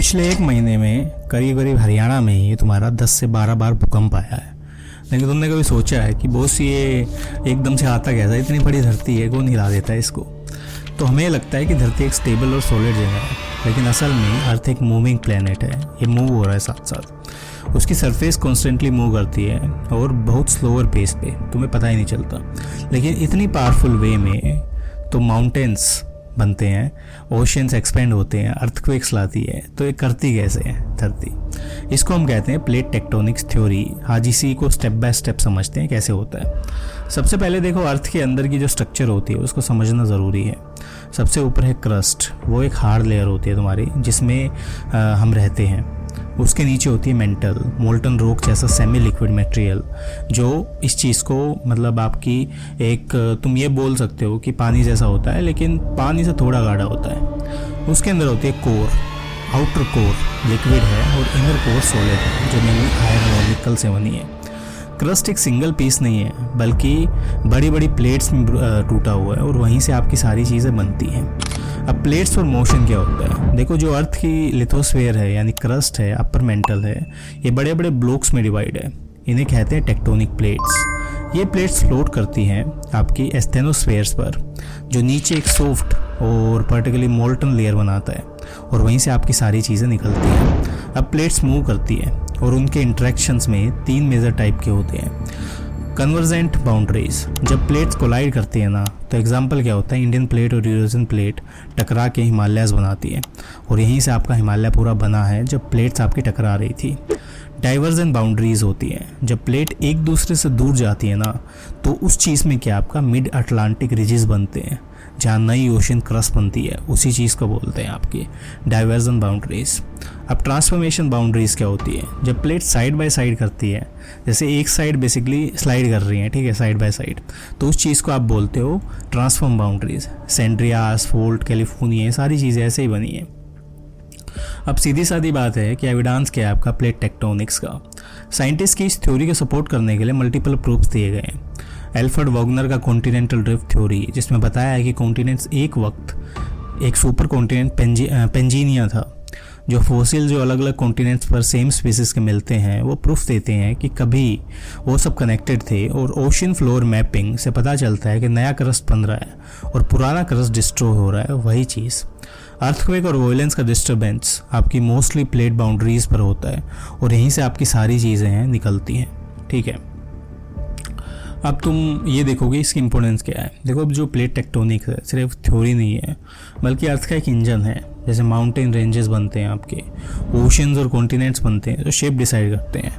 पिछले एक महीने में करीब करीब हरियाणा में ही तुम्हारा 10 से 12 बार भूकंप आया है। लेकिन तुमने कभी सोचा है कि बॉस ये एकदम से आता कैसा, इतनी बड़ी धरती है, कौन हिला देता है इसको। तो हमें लगता है कि धरती एक स्टेबल और सॉलिड जगह है, लेकिन असल में अर्थ एक मूविंग प्लेनेट है। ये मूव हो रहा है साथ साथ, उसकी सरफेस कॉन्स्टेंटली मूव करती है और बहुत स्लोअर पेस पे, तुम्हें पता ही नहीं चलता। लेकिन इतनी पावरफुल वे में तो माउंटेन्स बनते हैं, ओशियंस एक्सपेंड होते हैं, अर्थक्वेक्स लाती है। तो ये करती कैसे है धरती? इसको हम कहते हैं प्लेट टेक्टोनिक्स थ्योरी। आज इसी को स्टेप बाय स्टेप समझते हैं कैसे होता है। सबसे पहले देखो, अर्थ के अंदर की जो स्ट्रक्चर होती है उसको समझना ज़रूरी है। सबसे ऊपर है क्रस्ट, वो एक हार्ड लेयर होती है तुम्हारी, जिसमें हम रहते हैं। उसके नीचे होती है मेंटल, मोल्टन रॉक जैसा सेमी लिक्विड मटेरियल, जो इस चीज़ को मतलब आपकी एक, तुम ये बोल सकते हो कि पानी जैसा होता है, लेकिन पानी से थोड़ा गाढ़ा होता है। उसके अंदर होती है कोर, आउटर कोर लिक्विड है और इनर कोर सॉलिड है, जो मेनली आयरन और निकल से बनी है। क्रस्ट एक सिंगल पीस नहीं है, बल्कि बड़ी बड़ी प्लेट्स में टूटा हुआ है और वहीं से आपकी सारी चीज़ें बनती हैं। अब प्लेट्स और मोशन क्या होता है? देखो, जो अर्थ की लिथोस्फीयर है यानी क्रस्ट है, अपर मेंटल है, ये बड़े बड़े ब्लॉक्स में डिवाइड है। इन्हें कहते हैं टेक्टोनिक प्लेट्स। ये प्लेट्स फ्लोट करती हैं आपकी एस्थेनोस्फेयर्स पर, जो नीचे एक सॉफ्ट और पर्टिकुलरली मोल्टन लेयर बनाता है, और वहीं से आपकी सारी चीज़ें निकलती हैं। अब प्लेट्स मूव करती है और उनके इंटरेक्शंस में 3 मेजर टाइप के होते हैं। कन्वर्जेंट बाउंड्रीज, जब प्लेट्स कोलाइड करती है ना, तो एग्जांपल क्या होता है, इंडियन प्लेट और यूरेशियन प्लेट टकरा के हिमालयाज़ बनाती है, और यहीं से आपका हिमालय पूरा बना है जब प्लेट्स आपकी टकरा रही थी। डाइवर्जेंट बाउंड्रीज होती हैं, जब प्लेट एक दूसरे से दूर जाती है ना, तो उस चीज़ में क्या आपका मिड अटलांटिक रिजेस बनते हैं, जहाँ नई ओशन क्रस्ट बनती है, उसी चीज़ को बोलते हैं आपकी डाइवर्जेंट बाउंड्रीज। अब ट्रांसफॉर्मेशन बाउंड्रीज क्या होती है? जब प्लेट साइड बाय साइड करती है, जैसे एक साइड बेसिकली स्लाइड कर रही है, ठीक है, साइड बाय साइड, तो उस चीज़ को आप बोलते हो ट्रांसफॉर्म बाउंड्रीज। सेंड्रियास, फोल्ट, कैलिफोर्निया, ये सारी चीज़ें ऐसे ही बनी है। अब सीधी सादी बात है कि एविडेंस क्या है आपका प्लेट टेक्टोनिक्स का। साइंटिस्ट की इस थ्योरी को सपोर्ट करने के लिए मल्टीपल प्रूफ्स दिए गए हैं। एल्फ्रेड वॉगनर का कॉन्टिनेंटल ड्रिफ्ट थ्योरी, जिसमें बताया है कि कॉन्टिनेंट्स एक वक्त एक सुपर कॉन्टिनेंट पेंजिनिया था। जो फॉसिल जो अलग अलग कॉन्टिनेंट्स पर सेम स्पीसीज के मिलते हैं, वो प्रूफ देते हैं कि कभी वो सब कनेक्टेड थे। और ओशन फ्लोर मैपिंग से पता चलता है कि नया क्रस्ट बन रहा है और पुराना क्रस्ट डिस्ट्रॉय हो रहा है। वही चीज़ अर्थक्वेक और वॉयलेंस का डिस्टर्बेंस आपकी मोस्टली प्लेट बाउंड्रीज पर होता है, और यहीं से आपकी सारी चीज़ें हैं निकलती हैं, ठीक है। अब तुम ये देखोगे इसकी इंपॉर्टेंस क्या है। देखो, अब जो प्लेट टेक्टोनिक्स है सिर्फ थ्योरी नहीं है, बल्कि अर्थ का एक इंजन है। जैसे माउंटेन रेंजेस बनते हैं आपके, ओशंस और कॉन्टिनेंट्स बनते हैं जो शेप डिसाइड करते हैं।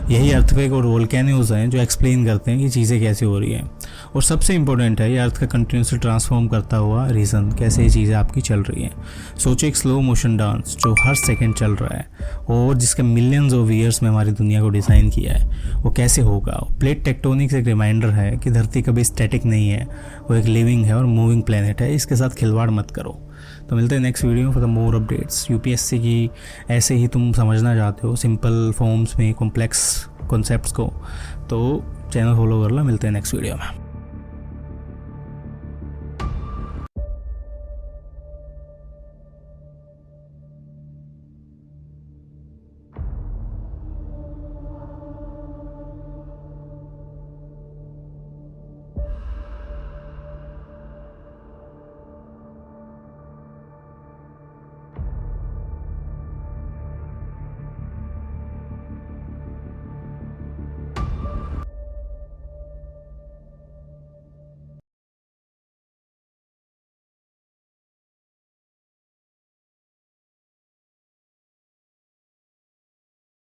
यही अर्थक्वेक और वोल्केनोज हैं जो एक्सप्लेन करते हैं कि चीज़ें कैसे हो रही हैं। और सबसे इंपॉर्टेंट है, ये अर्थ का कंटिन्यूसली ट्रांसफॉर्म करता हुआ रीज़न, कैसे ये चीज़ें आपकी चल रही हैं। सोचो, एक स्लो मोशन डांस जो हर सेकेंड चल रहा है और जिसके मिलियंस ऑफ ईयर्स में हमारी दुनिया को डिज़ाइन किया है, वो कैसे होगा। प्लेट टेक्टोनिक्स एक रिमाइंडर है कि धरती कभी स्टैटिक नहीं है, वो एक लिविंग है और मूविंग प्लेनेट है। इसके साथ खिलवाड़ मत करो। तो मिलते हैं next video for the more updates. UPSC की ऐसे ही तुम समझना चाहते हो सिंपल फॉर्म्स में कॉम्प्लेक्स कॉन्सेप्ट्स को, तो चैनल फॉलो कर लो। मिलते हैं नेक्स्ट वीडियो में।